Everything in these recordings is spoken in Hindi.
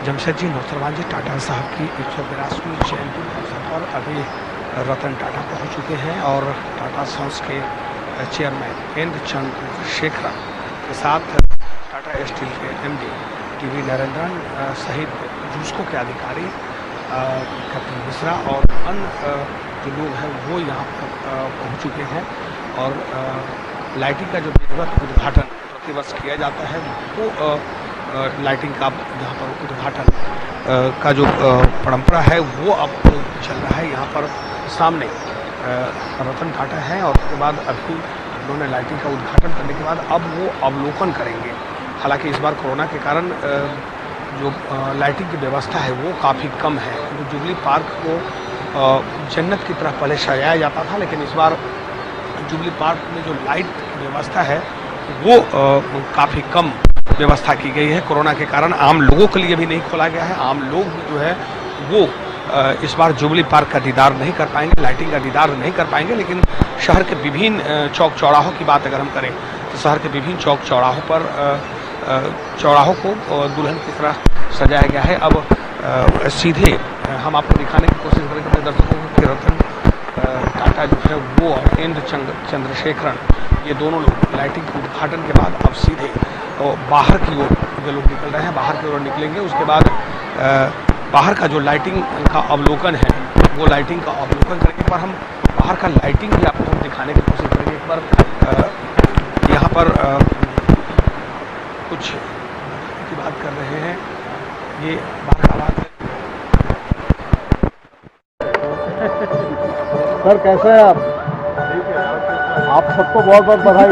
जमशेदजी नौसरवान जी टाटा साहब की 182वीं जयंती के अवसर पर अभी रतन टाटा पहुंच चुके हैं और टाटा सन्स के चेयरमैन एन चंद्रशेखरन के साथ टाटा स्टील के एमडी टीवी नरेंद्रन सहित जूस्को के अधिकारी कैप्टन मिश्रा और अन्य जो लोग हैं वो यहाँ पर पहुँच चुके हैं। और लाइटिंग का जो विधिवत उद्घाटन प्रतिवर्ष किया जाता है वो लाइटिंग का यहाँ पर उद्घाटन का जो परंपरा है वो अब चल रहा है। यहाँ पर सामने रतन टाटा है और उसके बाद अभी उन्होंने लाइटिंग का उद्घाटन करने के बाद अब वो अवलोकन करेंगे। हालांकि इस बार कोरोना के कारण जो लाइटिंग की व्यवस्था है वो काफ़ी कम है। तो जुबली पार्क को जन्नत की तरह पहले सजाया जाता था, लेकिन इस बार जुबली पार्क में जो लाइट की व्यवस्था है वो काफ़ी कम व्यवस्था की गई है। कोरोना के कारण आम लोगों के लिए भी नहीं खोला गया है। आम लोग भी जो है वो इस बार जुबली पार्क का दीदार नहीं कर पाएंगे, लाइटिंग का दीदार नहीं कर पाएंगे। लेकिन शहर के विभिन्न चौक चौराहों की बात अगर हम करें तो शहर के विभिन्न चौक चौराहों पर चौराहों को दुल्हन की तरह सजाया गया है। अब सीधे हम आपको दिखाने की कोशिश करेंगे अपने दर्शकों को कि रतन टाटा जो है वो और एन चंद्रशेखरन ये दोनों लोग लाइटिंग के उद्घाटन के बाद अब सीधे बाहर की ओर जो लोग निकल रहे हैं बाहर की ओर निकलेंगे। उसके बाद बाहर का जो लाइटिंग का अवलोकन है वो लाइटिंग का अवलोकन करेंगे। एक बार हम बाहर का लाइटिंग भी आपको हम दिखाने की कोशिश करेंगे। एक बार यहाँ पर कुछ की बात कर रहे हैं, ये बाहर का आवाज़ है। सर कैसे हैं आप? आप सबको बहुत बहुत बधाई।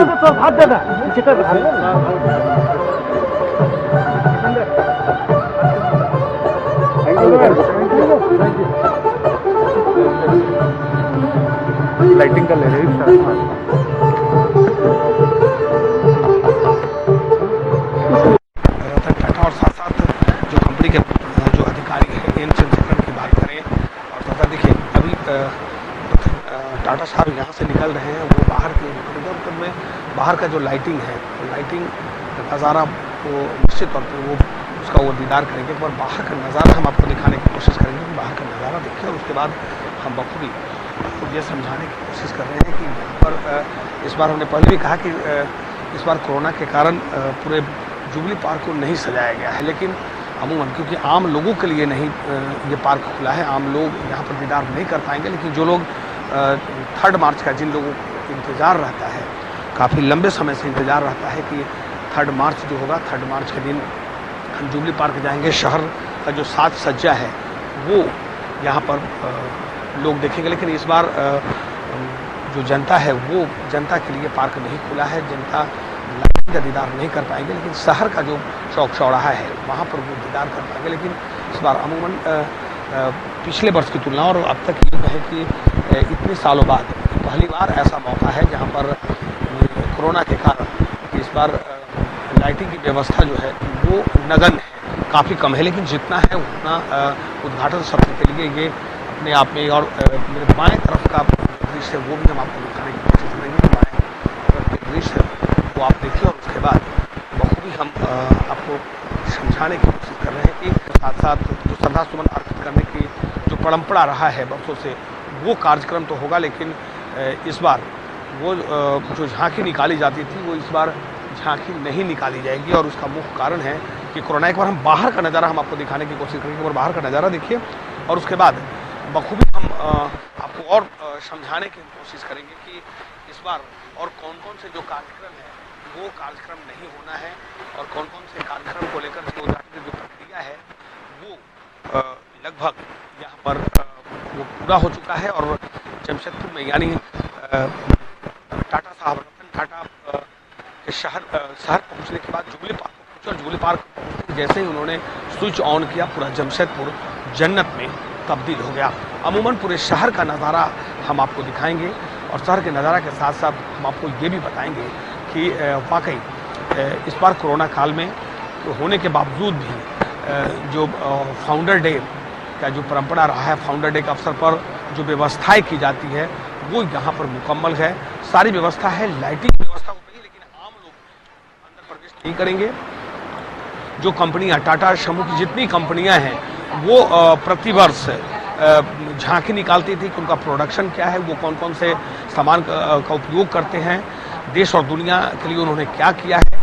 लाइटिंग कर ले रही रतन टाटा और साथ साथ जो कंपनी के जो अधिकारी हैं एन चंद्रशेखरन की बात करें और साथ देखिए अभी टाटा साहब यहाँ से निकल रहे हैं, वो बाहर के निकल में बाहर का जो लाइटिंग है लाइटिंग नज़ारा वो निश्चित तौर पर वो उसका वो दीदार करेंगे। एक बार बाहर का नज़ारा हम आपको दिखाने की कोशिश करेंगे कि बाहर का नज़ारा देखिए और उसके बाद हम बखूबी आपको ये समझाने की कोशिश कर रहे हैं कि यहाँ पर इस बार हमने पहले भी कहा कि इस बार कोरोना के कारण पूरे जुबली पार्क को नहीं सजाया गया है, लेकिन अमूमन क्योंकि आम लोगों के लिए नहीं ये पार्क खुला है, आम लोग यहाँ पर दीदार नहीं कर पाएंगे। लेकिन जो लोग 3 मार्च का जिन लोगों को इंतज़ार रहता है, काफ़ी लंबे समय से इंतज़ार रहता है कि 3 मार्च जो होगा 3 मार्च के दिन हम जुबली पार्क जाएंगे, शहर का जो साज सज्जा है वो यहाँ पर लोग देखेंगे। लेकिन इस बार जो जनता है वो जनता के लिए पार्क नहीं खुला है, जनता लाइटिंग का दीदार नहीं कर पाएंगे। लेकिन शहर का जो चौक चौराहा है वहाँ पर वो दीदार कर पाएंगे। लेकिन इस बार अमूमन पिछले वर्ष की तुलना और अब तक ये है कि इतने सालों बाद पहली बार ऐसा मौका है जहाँ पर कोरोना के कारण इस बार लाइटिंग की व्यवस्था जो है वो नगण्य है, काफ़ी कम है। लेकिन जितना है उतना उद्घाटन सत्र के लिए ये अपने आप में। और मेरे बाएं तरफ का दृश्य वो भी हम आपको दिखाने की कोशिश करेंगे। बाएं तरफ के दृश्य वो आप देखिए और उसके बाद बखूबी हम आपको समझाने की कोशिश कर रहे हैं कि साथ साथ जो श्रद्धा सुमन अर्पित करने की जो परंपरा रहा है वर्षों से वो कार्यक्रम तो होगा, लेकिन इस बार वो जो झांकी निकाली जाती थी वो इस बार झांकी नहीं निकाली जाएगी। और उसका मुख्य कारण है कि कोरोना। एक बार हम बाहर का नज़ारा हम आपको दिखाने की कोशिश करेंगे और बाहर का नज़ारा देखिए और उसके बाद बखूबी हम आपको और समझाने की कोशिश करेंगे कि इस बार और कौन कौन से जो कार्यक्रम है वो कार्यक्रम नहीं होना है और कौन कौन से कार्यक्रम को लेकर जो उद्घाटन की जो प्रक्रिया है वो लगभग यहाँ पर वो पूरा हो चुका है। और जमशेदपुर में यानी टाटा साहब रतन टाटा के शहर पहुँचने के बाद जुबली पार्क पहुँचे और जुबली पार्क पहुँचने जैसे ही उन्होंने स्विच ऑन किया पूरा जमशेदपुर जन्नत में तब्दील हो गया। अमूमन पूरे शहर का नज़ारा हम आपको दिखाएंगे और शहर के नज़ारा के साथ साथ हम आपको ये भी बताएंगे कि वाकई इस बार कोरोना काल में होने के बावजूद भी जो फाउंडर डे का जो परंपरा रहा है, फाउंडर डे के अवसर पर जो व्यवस्थाएं की जाती है वो यहाँ पर मुकम्मल है। सारी व्यवस्था है, लाइटिंग व्यवस्था हो गई, लेकिन आम लोग अंदर प्रवेश नहीं करेंगे। जो कंपनियां, टाटा समूह की जितनी कंपनियां हैं वो प्रतिवर्ष झांकी निकालती थी कि उनका प्रोडक्शन क्या है, वो कौन कौन से सामान का उपयोग करते हैं, देश और दुनिया के लिए उन्होंने क्या किया है,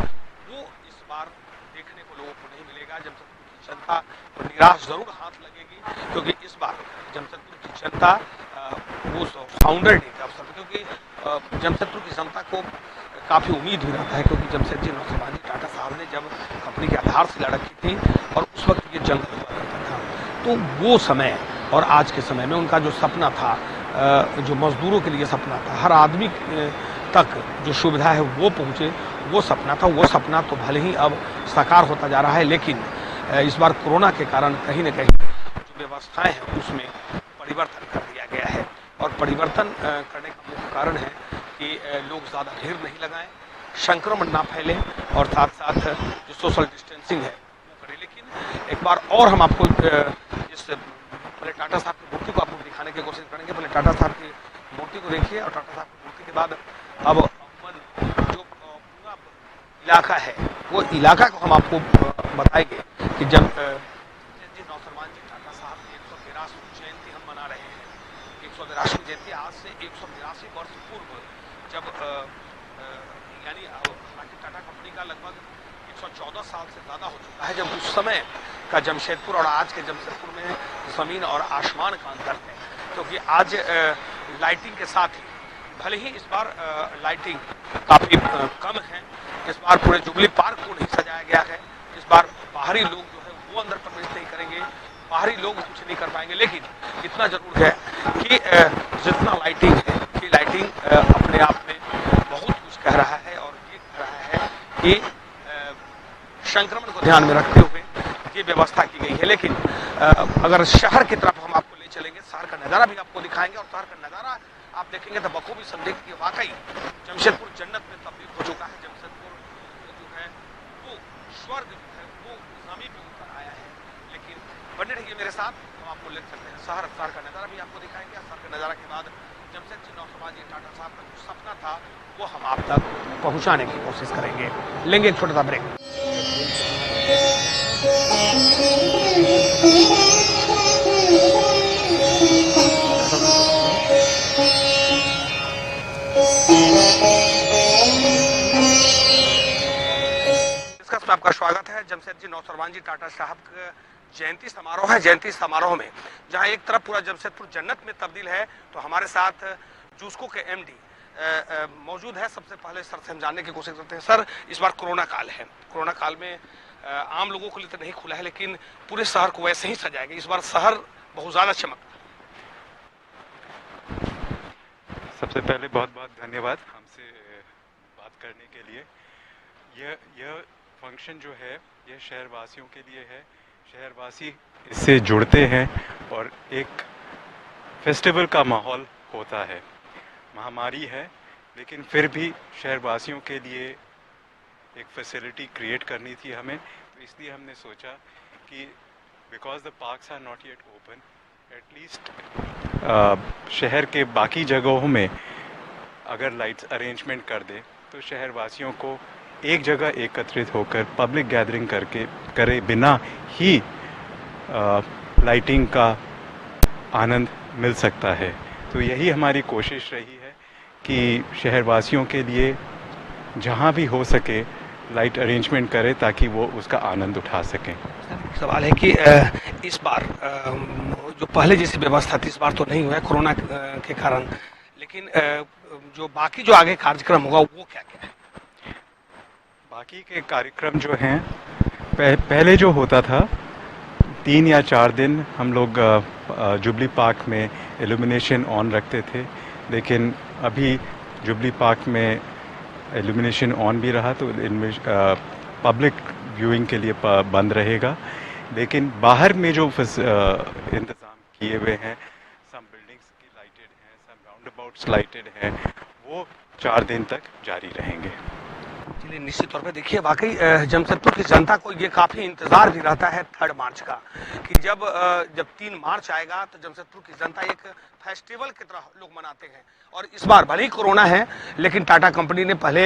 वो इस बार देखने को लोगों को नहीं मिलेगा। जमशेदपुर की जनता को निराश जरूर हाथ लगेगी, क्योंकि इस बार जमशेदपुर की जनता वो फाउंडर डे के अवसर पर, क्योंकि जमशेदपुर की जनता को काफ़ी उम्मीद भी रहता है, क्योंकि जमशेदजी नौसरवानी टाटा साहब ने जब कंपनी की आधारशिला रखी थी और उस वक्त ये जंग हुआ करता था, तो वो समय और आज के समय में उनका जो सपना था, जो मजदूरों के लिए सपना था, हर आदमी तक जो सुविधा है वो पहुँचे, वो सपना था। वो सपना तो भले ही अब साकार होता जा रहा है, लेकिन इस बार कोरोना के कारण कहीं न कहीं जो व्यवस्थाएं हैं उसमें परिवर्तन कर दिया गया है। और परिवर्तन करने का मुख्य कारण है कि लोग ज़्यादा भीड़ नहीं लगाएं, संक्रमण ना फैले, और साथ साथ जो सोशल डिस्टेंसिंग है वो करें। लेकिन एक बार और हम आपको इस पहले टाटा साहब की मूर्ति को आपको दिखाने की कोशिश करेंगे। पहले टाटा साहब की मूर्ति को देखिए, और टाटा साहब की मूर्ति के बाद अब जो पूरा इलाका है वो इलाका को हम आपको बताएंगे कि जब नौसरवान जी टाटा साहब की 182वीं जयंती हम मना रहे हैं। 182वीं जयंती आज से 182 वर्ष पूर्व, जब यानी हालांकि टाटा कंपनी का लगभग 114 साल से ज़्यादा हो चुका है, जब उस समय का जमशेदपुर और आज के जमशेदपुर में ज़मीन और आसमान का अंतर है। क्योंकि आज लाइटिंग के साथ ही, भले ही इस बार लाइटिंग काफ़ी कम है, इस बार पूरे जुबली पार्क को नहीं सजाया गया है, इस बार बाहरी लोग जो है वो अंदर प्रवेश नहीं करेंगे, बाहरी लोग कुछ नहीं कर पाएंगे। लेकिन इतना जरूर है कि जितना लाइटिंग है, ये लाइटिंग अपने आप में बहुत कुछ कह रहा है, और ये कह रहा है कि संक्रमण को ध्यान में रखते हुए ये व्यवस्था की गई है। लेकिन अगर शहर की तरफ हम आपको ले चलेंगे, शहर का नज़ारा भी आपको दिखाएंगे, और शहर का नज़ारा आप देखेंगे तो बखूबी समझेंगे कि वाकई जमशेदपुर जन्नत में तब्दील हो चुका है। जमशेदपुर जो है वो स्वर्ग जो है वो ज़मीन पे उतर आया है। लेकिन बने रहिए मेरे साथ, हम आपको ले चलते हैं शहर का नज़ारा भी आपको दिखाएंगे। शहर का नज़ारा के बाद जमशेदजी नौसरवान जी टाटा साहब का जो सपना था वो हम आप तक पहुँचाने की कोशिश करेंगे। लेंगे एक छोटा सा ब्रेक। आपका स्वागत है। जमशेदजी नौसरवान जी टाटा साहब का जयंती समारोह है। जयंती समारोह में जहां एक तरफ पूरा जमशेदपुर जन्नत में तब्दील है, तो हमारे साथ जूस्को के एमडी मौजूद है। सबसे पहले सर से हम जानने की कोशिश करते हैं। सर, इस बार कोरोना काल है, कोरोना काल में आम लोगों के लिए तो नहीं खुला है, लेकिन पूरे शहर को वैसे ही सजाया गया। इस बार शहर बहुत ज़्यादा चमकता है। सबसे पहले बहुत बहुत धन्यवाद हमसे बात करने के लिए। यह फंक्शन जो है यह शहरवासियों के लिए है। शहरवासी इससे जुड़ते हैं और एक फेस्टिवल का माहौल होता है। महामारी है, लेकिन फिर भी शहरवासियों के लिए एक फैसिलिटी क्रिएट करनी थी हमें, तो इसलिए हमने सोचा कि because the parks are not yet open, at least शहर के बाकी जगहों में अगर लाइट्स अरेंजमेंट कर दे तो शहरवासियों को एक जगह एकत्रित होकर पब्लिक गैदरिंग करे बिना ही लाइटिंग का आनंद मिल सकता है। तो यही हमारी कोशिश रही है कि शहरवासियों के लिए जहां भी हो सके लाइट अरेंजमेंट करें ताकि वो उसका आनंद उठा सकें। सवाल है कि इस बार जो पहले जैसी व्यवस्था थी इस बार तो नहीं हुआ है कोरोना के कारण, लेकिन जो बाकी जो आगे कार्यक्रम होगा वो क्या क्या है? बाकी के कार्यक्रम जो हैं पहले जो होता था 3 या 4 दिन हम लोग जुबली पार्क में इल्यूमिनेशन ऑन रखते थे, लेकिन अभी जुबली पार्क में इल्यूमिनेशन ऑन भी रहा तो पब्लिक व्यूइंग के लिए बंद रहेगा। लेकिन बाहर में जो इंतज़ाम किए हुए हैं, सम बिल्डिंग्स की लाइटेड हैं, सम राउंड अबाउट्स लाइटेड हैं, वो 4 दिन तक जारी रहेंगे। नहीं, निश्चित तौर पे देखिए वाकई जमशेदपुर की जनता को ये काफी इंतजार भी रहता है 3 मार्च का, कि जब 3 मार्च आएगा तो जमशेदपुर की जनता एक फेस्टिवल की तरह लोग मनाते हैं। और इस बार भले ही कोरोना है, लेकिन टाटा कंपनी ने पहले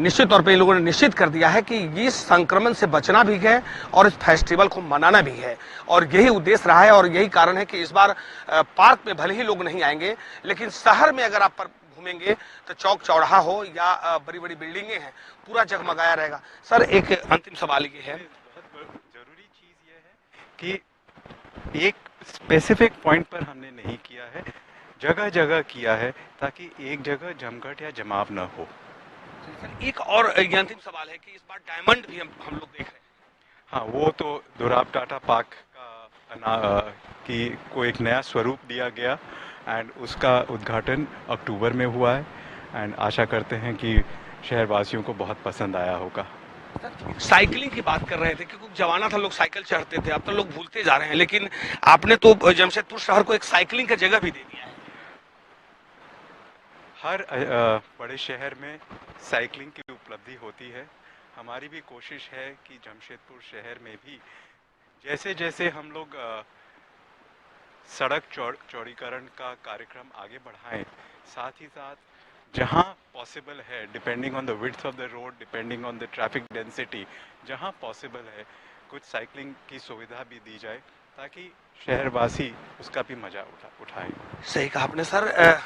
निश्चित तौर पे इन लोगों ने निश्चित कर दिया है कि इस संक्रमण से बचना भी है और इस फेस्टिवल को मनाना भी है, और यही उद्देश्य रहा है। और यही कारण है कि इस बार पार्क में भले ही लोग नहीं आएंगे, लेकिन शहर में अगर आप घूमेंगे तो चौक चौराहा हो या बड़ी बड़ी बिल्डिंगें हैं, पूरा जगमगाया रहेगा। सर, एक अंतिम सवाल ये है, बहुत जरूरी चीज ये है कि एक स्पेसिफिक पॉइंट पर हमने नहीं किया है, जगह जगह किया है, ताकि एक जगह जमघट या जमाव न हो। एक और ये अंतिम सवाल है कि इस बार डायमंड भी हम लोग देख रहे हैं। हाँ, वो तो दोराब टाटा पार्क को एक नया स्वरूप दिया गया एंड उसका उद्घाटन अक्टूबर में हुआ है एंड आशा करते हैं कि शहरवासियों को बहुत पसंद आया होगा। साइकिलिंग की बात कर रहे थे, क्योंकि जमाना था लोग साइकिल चढ़ते थे, अब तो लोग भूलते जा रहे हैं, लेकिन आपने तो जमशेदपुर शहर को एक साइकिलिंग की जगह भी दे दिया है। हर बड़े शहर में साइकिलिंग की उपलब्धि होती है। हमारी भी कोशिश है कि जमशेदपुर शहर में भी जैसे जैसे हम लोग सड़क चौड़ीकरण का कार्यक्रम आगे बढ़ाएं, साथ ही साथ जहां पॉसिबल है, depending on the width of the road, depending on the traffic density, जहां पॉसिबल है कुछ साइकिलिंग की सुविधा भी दी जाए, ताकि शहरवासी उसका भी मजा उठाएं। सही कहा आपने सर।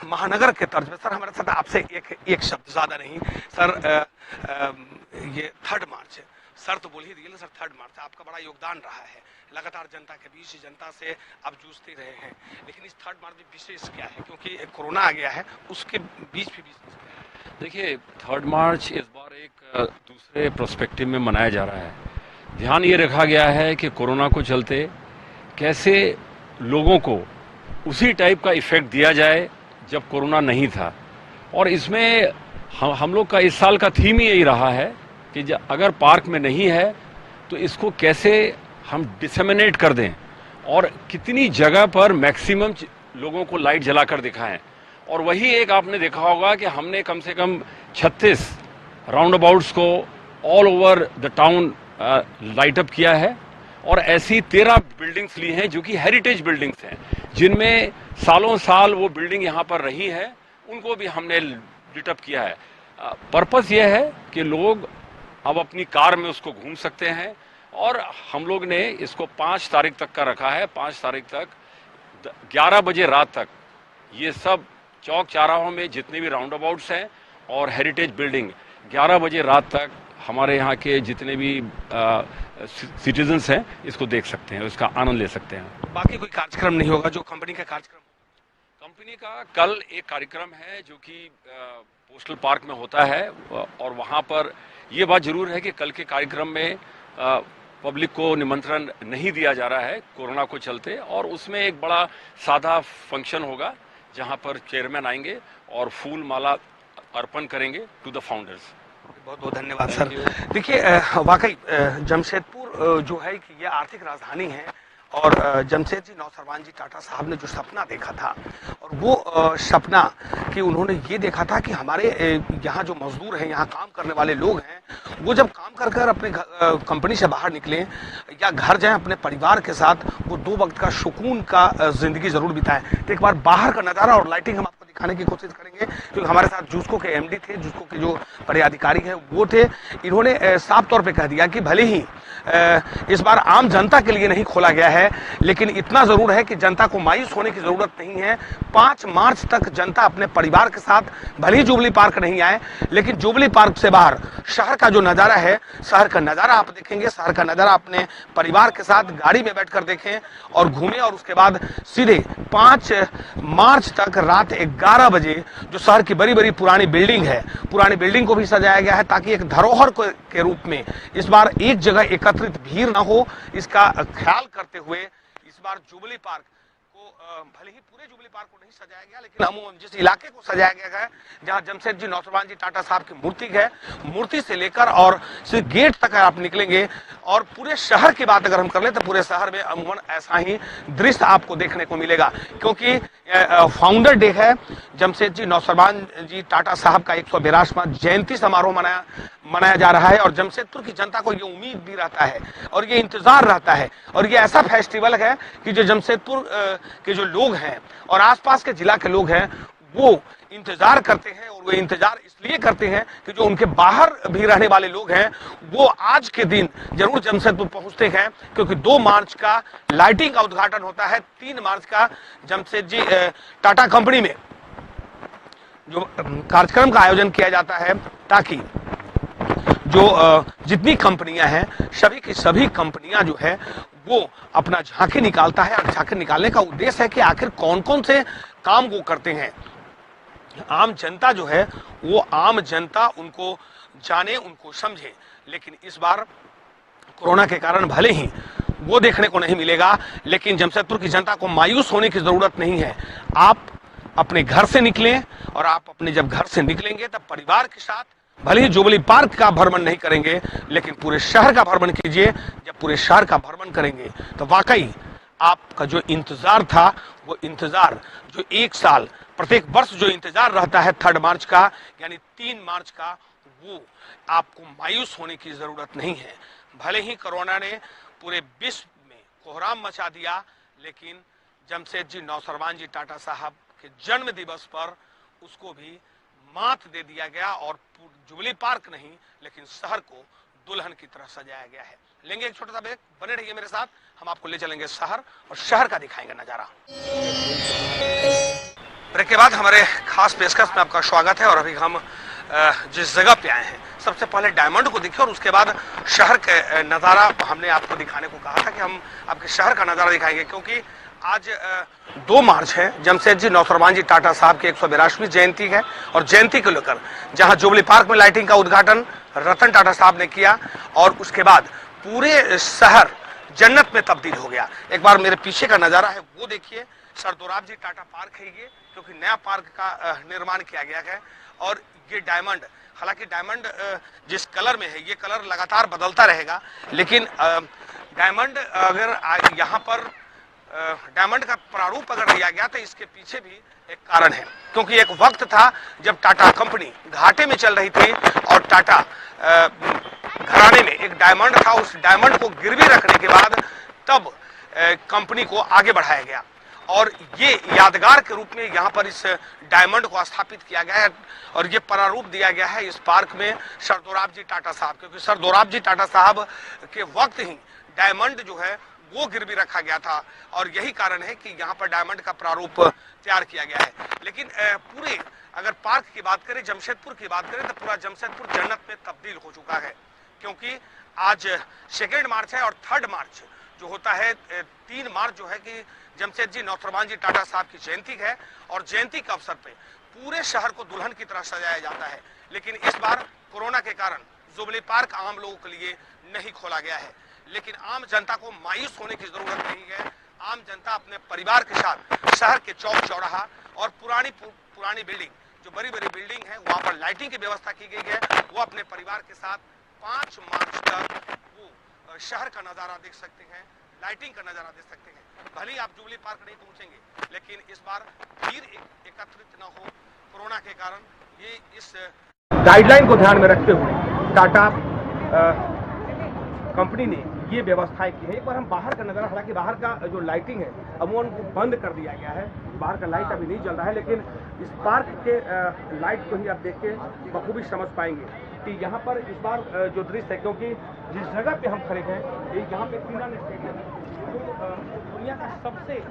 महानगर के तर्ज में सर, हमारे साथ आपसे एक शब्द ज्यादा नहीं सर। ये 3 मार्च है सर, तो बोल ही दिए सर, 3 मार्च आपका बड़ा योगदान रहा है, लगातार जनता के बीच, जनता से आप जूझते रहे हैं, लेकिन इस 3 मार्च में विशेष क्या है, क्योंकि कोरोना आ गया है, उसके बीच भी विशेष। देखिए, 3 मार्च इस बार एक दूसरे प्रोस्पेक्टिव में मनाया जा रहा है। ध्यान ये रखा गया है कि कोरोना को चलते कैसे लोगों को उसी टाइप का इफेक्ट दिया जाए जब कोरोना नहीं था, और इसमें हम लोग का इस साल का थीम ही यही रहा है कि अगर पार्क में नहीं है तो इसको कैसे हम डिसेमिनेट कर दें और कितनी जगह पर मैक्सिमम लोगों को लाइट जलाकर दिखाएं। और वही एक आपने देखा होगा कि हमने कम से कम 36 राउंड अबाउट्स को all over the town light up किया है, और ऐसी 13 बिल्डिंग्स ली हैं जो कि हेरिटेज बिल्डिंग्स हैं, जिनमें सालों साल वो बिल्डिंग यहाँ पर रही है, उनको भी हमने लिट अप किया है। पर्पस ये है कि लोग अब अपनी कार में उसको घूम सकते हैं, और हम लोग ने इसको 5 तारीख तक का रखा है। 5 तारीख तक 11 बजे रात तक ये सब चौक चौराहों में जितने भी राउंड अबाउट्स हैं और हेरिटेज बिल्डिंग 11 बजे रात तक हमारे यहाँ के जितने भी सिटीजन्स हैं इसको देख सकते हैं, इसका आनंद ले सकते हैं। बाकी कोई कार्यक्रम नहीं होगा जो कंपनी का कार्यक्रम? कंपनी का कल एक कार्यक्रम है जो कि पोस्टल पार्क में होता है, और वहाँ पर ये बात जरूर है कि कल के कार्यक्रम में पब्लिक को निमंत्रण नहीं दिया जा रहा है कोरोना को चलते, और उसमें एक बड़ा सादा फंक्शन होगा जहाँ पर चेयरमैन आएंगे और फूल माला अर्पण करेंगे टू द फाउंडर्स। बहुत बहुत धन्यवाद सर। देखिए, वाकई जमशेदपुर जो है कि ये आर्थिक राजधानी है, और जमशेद नौसरवान जी टाटा साहब ने जो सपना देखा था, और वो सपना कि उन्होंने ये देखा था कि हमारे यहाँ जो मजदूर हैं, यहाँ काम करने वाले लोग हैं, वो जब काम कर कर अपने कंपनी से बाहर निकलें या घर जाएं अपने परिवार के साथ, वो 2 वक्त का सुकून का जिंदगी जरूर बिताएं। तो एक बार बाहर का नज़ारा और लाइटिंग हम आपको दिखाने की कोशिश करेंगे, क्योंकि हमारे साथ जूस्को के एमडी थे, जूस्को के जो बड़े अधिकारी हैं वो थे। इन्होंने साफ तौर पे कह दिया कि भले ही इस बार आम जनता के लिए नहीं खोला गया है, लेकिन इतना जरूर है कि जनता को मायूस होने की जरूरत नहीं है। 5 मार्च तक जनता अपने परिवार के साथ भले ही जुबली पार्क नहीं आए, लेकिन जुबली पार्क से बाहर शहर का जो नज़ारा है, शहर का नज़ारा आप देखेंगे, शहर का नज़ारा अपने परिवार के साथ गाड़ी में बैठकर देखें और घूमें, और उसके बाद सीधे 5 मार्च तक रात 11 बजे जो शहर की बड़ी बड़ी पुरानी बिल्डिंग है, पुरानी बिल्डिंग को भी सजाया गया है, ताकि एक धरोहर के रूप में इस बार एक जगह एकत्रित भीड़ ना हो, इसका ख्याल करते हुए इस बार जुबली पार्क भले ही पूरे जुबली पार्क को नहीं सजाया गया, लेकिन अमूमन जिस इलाके को सजाया गया है, जहां जमशेदजी नौसरवान जी टाटा साहब की मूर्ति है, मूर्ति से लेकर और सिर्फ गेट तक आप निकलेंगे और पूरे शहर की बात अगर हम कर ले तो पूरे शहर में अमूमन ऐसा ही दृश्य आपको देखने को मिलेगा, क्योंकि फाउंडर डे है, जमशेदजी नौसरवान जी टाटा साहब का 182वां जयंती समारोह मनाया जा रहा है। और जमशेदपुर की जनता को ये उम्मीद भी रहता है और ये इंतजार रहता है, और ये ऐसा फेस्टिवल है कि जो जमशेदपुर के जो लोग हैं और आसपास के जिला के लोग हैं वो इंतजार करते हैं। और वो इंतजार इसलिए करते हैं कि जो उनके बाहर भी रहने वाले लोग हैं वो आज के दिन जरूर जमशेदपुर पहुंचते हैं, क्योंकि 2 मार्च का लाइटिंग का उद्घाटन होता है, 3 मार्च का जमशेदजी टाटा कंपनी में जो कार्यक्रम का आयोजन किया जाता है, ताकि जो जितनी कंपनियां हैं सभी की सभी कंपनियां जो है वो अपना झांकी निकालता है। और झांकी निकालने का उद्देश्य है कि आखिर कौन कौन से काम वो करते हैं। आम जनता जो है वो आम जनता उनको जाने, उनको समझे। लेकिन इस बार कोरोना के कारण भले ही वो देखने को नहीं मिलेगा, लेकिन जमशेदपुर की जनता को मायूस होने की जरूरत नहीं है। आप अपने घर से निकलें, और आप अपने जब घर से निकलेंगे तब परिवार के साथ भले ही जुबली पार्क का भ्रमण नहीं करेंगे, लेकिन पूरे शहर का भ्रमण कीजिए। जब पूरे शहर का भ्रमण करेंगे तो वाकई आपका जो इंतजार था, वो इंतजार जो 1 साल प्रत्येक वर्ष जो इंतजार रहता है 3 मार्च का यानी 3 मार्च का, वो आपको मायूस होने की जरूरत नहीं है। भले ही कोरोना ने पूरे विश्व में कोहराम मचा दिया, लेकिन जमशेदजी नौसरवान जी टाटा साहब के जन्म दिवस पर उसको भी मात दे दिया गया, और जुबली पार्क नहीं लेकिन शहर को दुल्हन की तरह सजाया गया है। लेंगे एक छोटा सा ब्रेक, बने रहिए मेरे साथ, हम आपको ले चलेंगे शहर और शहर का दिखाएंगे नजारा। ब्रेक के बाद हमारे खास पेशकश में आपका स्वागत है, और अभी हम जिस जगह पे आए हैं सबसे पहले डायमंड को देखिए और उसके बाद शहर के नजारा हमने आपको दिखाने को कहा था कि हम आपके शहर का नजारा दिखाएंगे, क्योंकि आज 2 मार्च है, जमशेदजी नौसरवान जी टाटा साहब की 182वीं जयंती है। और जयंती को लेकर जहां जुबली पार्क में लाइटिंग का उद्घाटन रतन टाटा साहब ने किया, और उसके बाद पूरे शहर जन्नत में तब्दील हो गया। एक बार मेरे पीछे का नजारा है वो देखिए, सर दोराबजी टाटा पार्क है ये, क्योंकि नया पार्क का निर्माण किया गया है। और ये डायमंड, हालांकि डायमंड जिस कलर में है ये कलर लगातार बदलता रहेगा, लेकिन डायमंड अगर यहाँ पर डायमंड का प्रारूप अगर लिया गया तो इसके पीछे भी एक कारण है, क्योंकि एक वक्त था जब टाटा कंपनी घाटे में चल रही थी और टाटा घराने में एक डायमंड था, उस डायमंड को गिरवी रखने के बाद तब कंपनी को आगे बढ़ाया गया, और ये यादगार के रूप में यहाँ पर इस डायमंड को स्थापित किया गया है। और ये प्रारूप दिया गया है इस पार्क में सर दोराबजी टाटा साहब, क्योंकि सर दोराबजी टाटा साहब के वक्त ही डायमंड जो है वो गिरवी रखा गया था, और यही कारण है कि यहाँ पर डायमंड का प्रारूप तैयार किया गया है। लेकिन पूरे अगर पार्क की बात करें, जमशेदपुर की बात करें, तो पूरा जमशेदपुर जन्नत में तब्दील हो चुका है, क्योंकि आज 2 मार्च है और 3 मार्च जो होता है, 3 मार्च जो है कि जमशेदजी नौसरवान जी टाटा साहब की जयंती है, और जयंती के अवसर पे पूरे शहर को दुल्हन की तरह सजाया जाता है। लेकिन इस बार कोरोना के कारण जुबली पार्क आम लोगों के लिए नहीं खोला गया है, लेकिन आम जनता को मायूस होने की जरूरत नहीं है। आम जनता अपने परिवार के साथ शहर के चौक चौराहा और पुरानी बिल्डिंग, जो बड़ी बड़ी बिल्डिंग है, वहां पर लाइटिंग की व्यवस्था की गई है, वो अपने परिवार के साथ 5 मार्च तक वो शहर का नजारा देख सकते हैं, लाइटिंग का नजारा देख सकते हैं। भले ही आप जुबली पार्क नहीं पहुंचेंगे, लेकिन इस बार भीड़ एकत्रित न हो कोरोना के कारण, ये इस गाइडलाइन को ध्यान में रखते हुए टाटा कंपनी ने ये व्यवस्थाएं की है। एक बार हम बाहर का नजारा, हालांकि बाहर का जो लाइटिंग है अमूमन बंद कर दिया गया है, बाहर का लाइट अभी नहीं जल रहा है, लेकिन इस पार्क के लाइट को ही आप देख के बखूबी समझ पाएंगे कि यहाँ पर इस बार जो दृश्य है, क्योंकि जिस जगह पे हम खड़े हैं ये यहाँ पे किनान स्टेडियम जो दुनिया का सबसे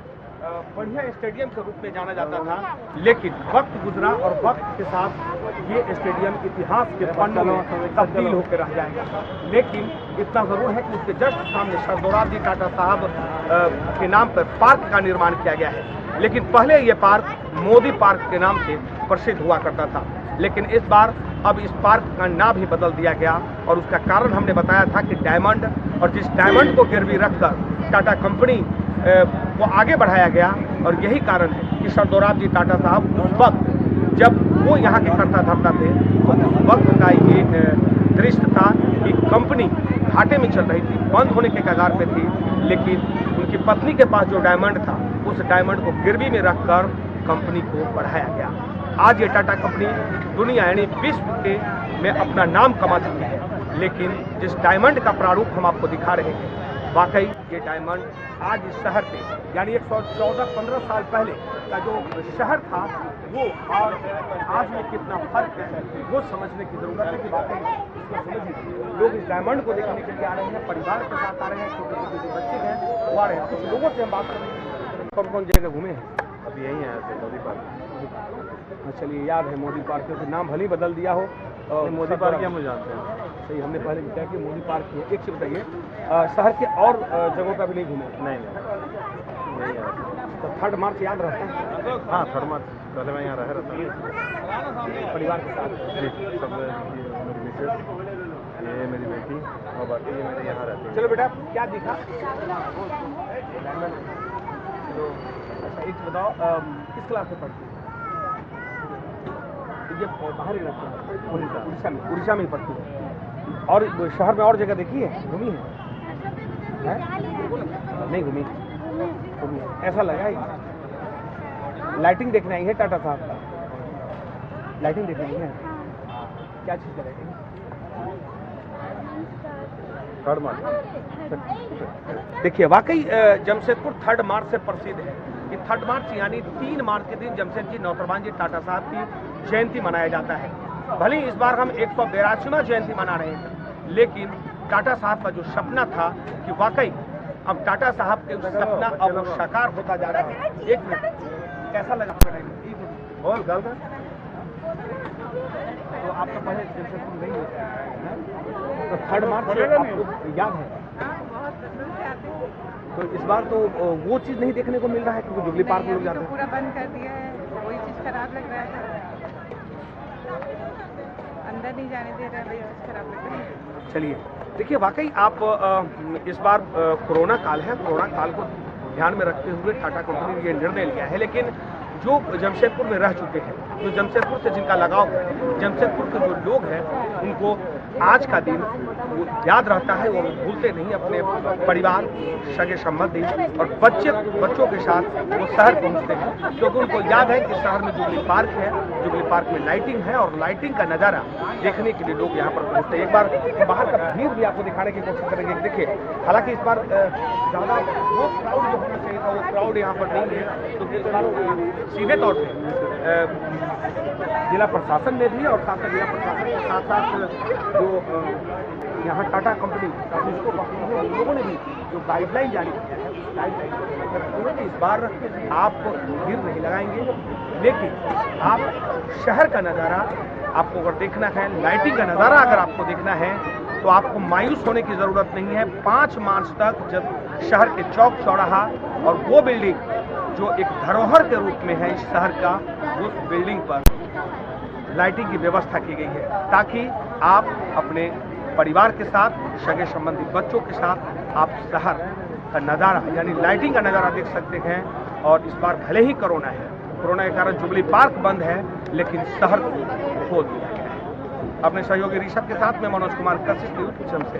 बढ़िया स्टेडियम के रूप में जाना जाता था, लेकिन वक्त गुजरा और वक्त के साथ ये स्टेडियम इतिहास के पन्नों में तब्दील होकर रह जाएगा। लेकिन इतना जरूर है कि उसके जस्ट सामने सर दोराबजी टाटा साहब के नाम पर पार्क का निर्माण किया गया है। लेकिन पहले ये पार्क मोदी पार्क के नाम से प्रसिद्ध हुआ करता था, लेकिन इस बार अब इस पार्क का नाम भी बदल दिया गया, और उसका कारण हमने बताया था कि डायमंड, और जिस डायमंड को गिरवी रखकर टाटा कंपनी वो आगे बढ़ाया गया। और यही कारण है कि सरदोराब जी टाटा साहब उस वक्त जब वो यहाँ के करता धरता थे तो उस वक्त का ये दृश्य था कि कंपनी घाटे में चल रही थी, बंद होने के कगार पे थी, लेकिन उनकी पत्नी के पास जो डायमंड था उस डायमंड को गिरवी में रखकर कंपनी को बढ़ाया गया। आज ये टाटा कंपनी दुनिया यानी विश्व के में अपना नाम कमा चुकी है। लेकिन जिस डायमंड का प्रारूप हम आपको दिखा रहे हैं, वाकई ये डायमंड आज इस शहर से यानी 114-15 साल पहले का जो शहर था वो और आज में कितना फर्क है वो समझने की जरूरत है कि वाकई इसको समझिए। लोग इस डायमंड को देखने के लिए आ रहे हैं, परिवार के साथ आ रहे हैं, छोटे छोटे जो बच्चे हैं वो आ रहे हैं। कुछ लोगों से हम बात करेंगे। कौन कौन जगह घूमे हैं? अभी यहीं आए थे मोदी पार्क। चलिए, याद है मोदी पार्क के नाम भले ही बदल दिया हो। मोदी पार्क हम जानते हैं। सही, हमने पहले भी कहा कि मोदी पार्क है। एक चीज बताइए, शहर के और जगहों पर भी नहीं घूमे? नहीं आया। तो 3 मार्च याद रहता है? हाँ, 3 मार्च पहले मैं यहाँ रह रहा था परिवार के साथ। जी, सब मेरी मिसेज, ये मेरी बेटी और बाकी ये मेरे यहाँ रहते हैं। चलो बेटा, क्या दिखा? तो अच्छा, एक बताओ, किस क्लास में पढ़ती है? ये बाहर ही रहती है, उड़ीसा में ही पढ़ती है। और शहर में और जगह देखी है, घूमी है? नहीं घूमी। ऐसा लगा है लाइटिंग देखने आई है टाटा साहब का। लाइटिंग देखने आई है, क्या चीज़ का लाइटिंग? 3 मार्च। देखिए, वाकई जमशेदपुर 3 मार्च से प्रसिद्ध है। कि 3 मार्च यानी 3 मार्च के दिन जमशेद जी नौतरबान जी टाटा साहब की जयंती मनाया जाता है। भले ही इस बार हम 182वां जयंती मना रहे हैं, लेकिन टाटा साहब का जो सपना था कि वाकई अब टाटा साहब के सपना अब साकार होता जा रहा है। एक मिनट, कैसा लगा आपका टाइम? बहुत गलत है। तो आपका पहले जमशेदपुर नहीं होता है, तो 3 मार्च आपको याद है? तो इस बार तो वो चीज़ नहीं देखने को मिल रहा है क्योंकि जुबली पार्क में लोग जाते हैं। पूरा बंद कर दिया है, वही चीज़ खराब लग रहा है। अंदर नहीं जाने दे रहा है, वही चीज़ खराब लग रहा है। चलिए, देखिए, वाकई आप इस बार कोरोना काल है, कोरोना काल को ध्यान में रखते हुए टाटा कंपनी ने ये निर्णय लिया है। लेकिन जो जमशेदपुर में रह चुके हैं, जो जमशेदपुर से जिनका लगाव है, जमशेदपुर के जो लोग हैं, उनको आज का दिन वो याद रहता है। वो भूलते नहीं अपने परिवार, सगे संबंधी और बच्चों के साथ वो शहर पहुंचते हैं, क्योंकि उनको याद है कि शहर में जुबली पार्क है, जुबली पार्क में लाइटिंग है और लाइटिंग का नज़ारा देखने के लिए लोग यहाँ पर पहुँचते हैं। एक बार बाहर का भीड़ भी आपको दिखाने की कोशिश करेंगे। देखिए, हालांकि इस बार ज़्यादा वो क्राउड जो होना चाहिए था वो क्राउड यहाँ पर नहीं है। तो इस बार सीधे तौर पर जिला प्रशासन ने भी और साथ साथ जिला प्रशासन के साथ साथ जो यहाँ टाटा कंपनी जिसको लोगों ने भी जो गाइडलाइन जारी किया है, गाइडलाइन इस बार आप भीड़ नहीं लगाएंगे, लेकिन आप शहर का नज़ारा आपको अगर देखना है, लाइटिंग का नज़ारा अगर आपको देखना है, तो आपको मायूस होने की ज़रूरत नहीं है। 5 मार्च तक जब शहर के चौक चौराहा और वो बिल्डिंग जो एक धरोहर के रूप में है इस शहर का, उस बिल्डिंग पर लाइटिंग की व्यवस्था की गई है ताकि आप अपने परिवार के साथ, सगे संबंधी बच्चों के साथ आप शहर का नज़ारा यानी लाइटिंग का नज़ारा देख सकते हैं। और इस बार भले ही कोरोना है, कोरोना के कारण जुबली पार्क बंद है, लेकिन शहर को खोल दिया गया है। अपने सहयोगी ऋषभ के साथ में मनोज कुमार कशिश, न्यूज़ से।